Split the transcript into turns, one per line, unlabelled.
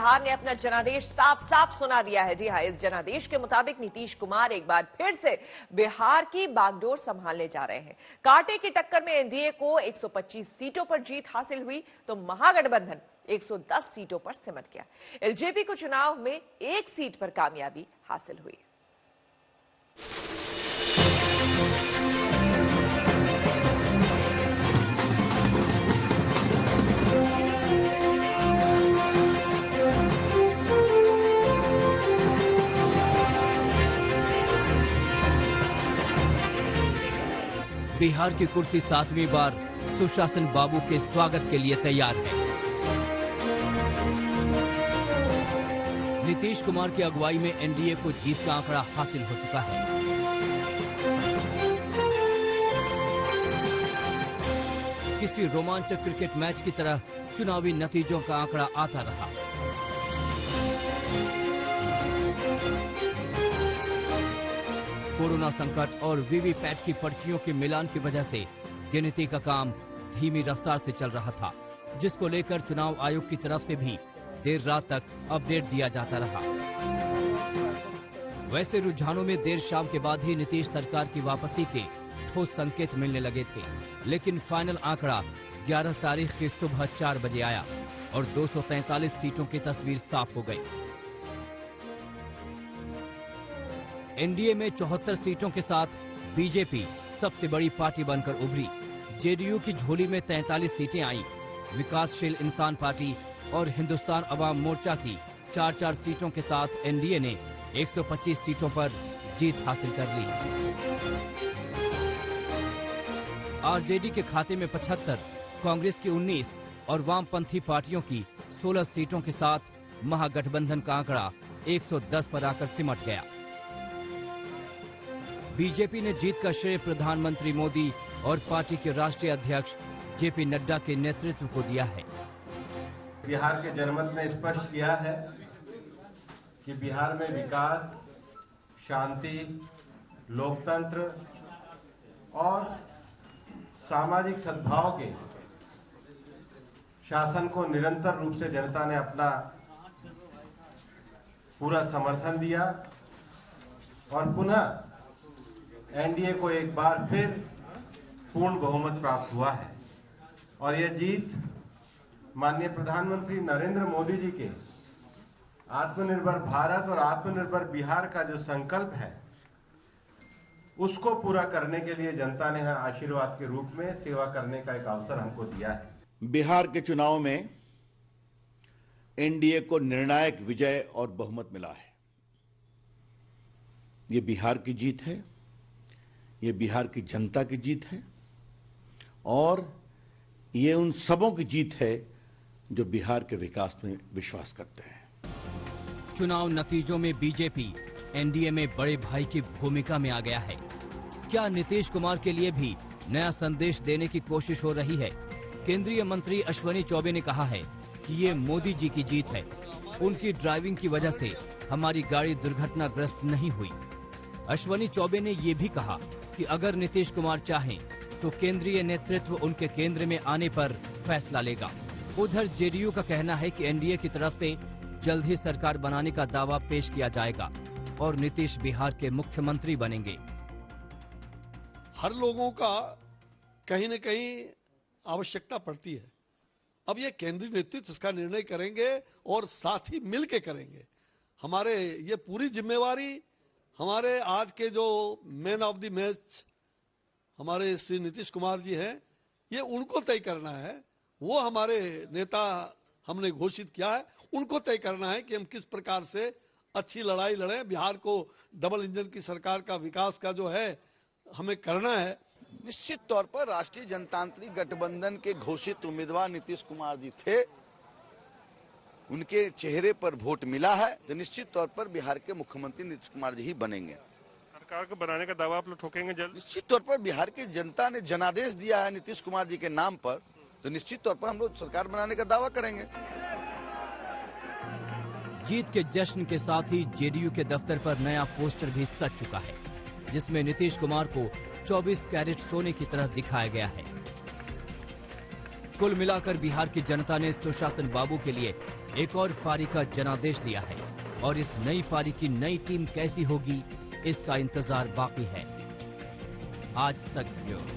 बिहार ने अपना जनादेश साफ साफ सुना दिया है। जी हां, इस जनादेश के मुताबिक नीतीश कुमार एक बार फिर से बिहार की बागडोर संभालने जा रहे हैं। कांटे की टक्कर में एनडीए को 125 सीटों पर जीत हासिल हुई तो महागठबंधन 110 सीटों पर सिमट गया। एलजेपी को चुनाव में 1 सीट पर कामयाबी हासिल हुई।
बिहार की कुर्सी 7वीं बार सुशासन बाबू के स्वागत के लिए तैयार है। नीतीश कुमार की अगुवाई में एनडीए को जीत का आंकड़ा हासिल हो चुका है। किसी रोमांचक क्रिकेट मैच की तरह चुनावी नतीजों का आंकड़ा आता रहा। कोरोना संकट और वीवीपैट की पर्चियों के मिलान की वजह से गिनती का काम धीमी रफ्तार से चल रहा था, जिसको लेकर चुनाव आयोग की तरफ से भी देर रात तक अपडेट दिया जाता रहा। वैसे रुझानों में देर शाम के बाद ही नीतीश सरकार की वापसी के ठोस संकेत मिलने लगे थे, लेकिन फाइनल आंकड़ा 11 तारीख की सुबह 4 बजे आया और 243 सीटों की तस्वीर साफ हो गई। एनडीए में 74 सीटों के साथ बीजेपी सबसे बड़ी पार्टी बनकर उभरी। जेडीयू की झोली में 43 सीटें आईं। विकासशील इंसान पार्टी और हिंदुस्तान अवाम मोर्चा की 4-4 सीटों के साथ एनडीए ने 125 सीटों पर जीत हासिल कर ली। आरजेडी के खाते में 75, कांग्रेस की 19 और वामपंथी पार्टियों की 16 सीटों के साथ महागठबंधन का आंकड़ा 110 पर आकर सिमट गया। बीजेपी ने जीत का श्रेय प्रधानमंत्री मोदी और पार्टी के राष्ट्रीय अध्यक्ष जेपी नड्डा के नेतृत्व को दिया है।
बिहार के जनमत ने स्पष्ट किया है कि बिहार में विकास, शांति, लोकतंत्र और सामाजिक सद्भाव के शासन को निरंतर रूप से जनता ने अपना पूरा समर्थन दिया और पुनः एनडीए को एक बार फिर पूर्ण बहुमत प्राप्त हुआ है। और यह जीत माननीय प्रधानमंत्री नरेंद्र मोदी जी के आत्मनिर्भर भारत और आत्मनिर्भर बिहार का जो संकल्प है, उसको पूरा करने के लिए जनता ने आशीर्वाद के रूप में सेवा करने का एक अवसर हमको दिया है।
बिहार के चुनाव में एनडीए को निर्णायक विजय और बहुमत मिला है। ये बिहार की जीत है, ये बिहार की जनता की जीत है और ये उन सबों की जीत है जो बिहार के विकास में विश्वास करते हैं।
चुनाव नतीजों में बीजेपी एनडीए में बड़े भाई की भूमिका में आ गया है। क्या नीतीश कुमार के लिए भी नया संदेश देने की कोशिश हो रही है? केंद्रीय मंत्री अश्विनी चौबे ने कहा है कि ये मोदी जी की जीत है। उनकी ड्राइविंग की वजह से हमारी गाड़ी दुर्घटनाग्रस्त नहीं हुई। अश्विनी चौबे ने ये भी कहा कि अगर नीतीश कुमार चाहें तो केंद्रीय नेतृत्व उनके केंद्र में आने पर फैसला लेगा। उधर जेडीयू का कहना है कि एनडीए की तरफ से जल्द ही सरकार बनाने का दावा पेश किया जाएगा और नीतीश बिहार के मुख्यमंत्री बनेंगे।
हर लोगों का कहीं न कहीं आवश्यकता पड़ती है। अब ये केंद्रीय नेतृत्व इसका निर्णय करेंगे और साथ ही मिल के करेंगे। हमारे ये पूरी जिम्मेवारी हमारे आज के जो मैन ऑफ द मैच हमारे श्री नीतीश कुमार जी हैं, ये उनको तय करना है। वो हमारे नेता हमने घोषित किया है, उनको तय करना है कि हम किस प्रकार से अच्छी लड़ाई लड़ें। बिहार को डबल इंजन की सरकार का विकास का जो है हमें करना है।
निश्चित तौर पर राष्ट्रीय जनतांत्रिक गठबंधन के घोषित उम्मीदवार नीतीश कुमार जी थे, उनके चेहरे पर वोट मिला है तो निश्चित तौर पर बिहार के मुख्यमंत्री नीतीश कुमार जी ही बनेंगे।
सरकार को बनाने का दावा आप लोग ठोकेंगे जल्द?
निश्चित तौर पर बिहार की जनता ने जनादेश दिया है नीतीश कुमार जी के नाम पर, तो निश्चित तौर पर हम लोग सरकार बनाने का दावा करेंगे।
जीत के जश्न के साथ ही जेडीयू के दफ्तर पर नया पोस्टर भी सज चुका है, जिसमें नीतीश कुमार को 24 कैरेट सोने की तरह दिखाया गया है। कुल मिलाकर बिहार की जनता ने सुशासन बाबू के लिए एक और पारी का जनादेश दिया है और इस नई पारी की नई टीम कैसी होगी, इसका इंतजार बाकी है। आज तक ब्यूरो।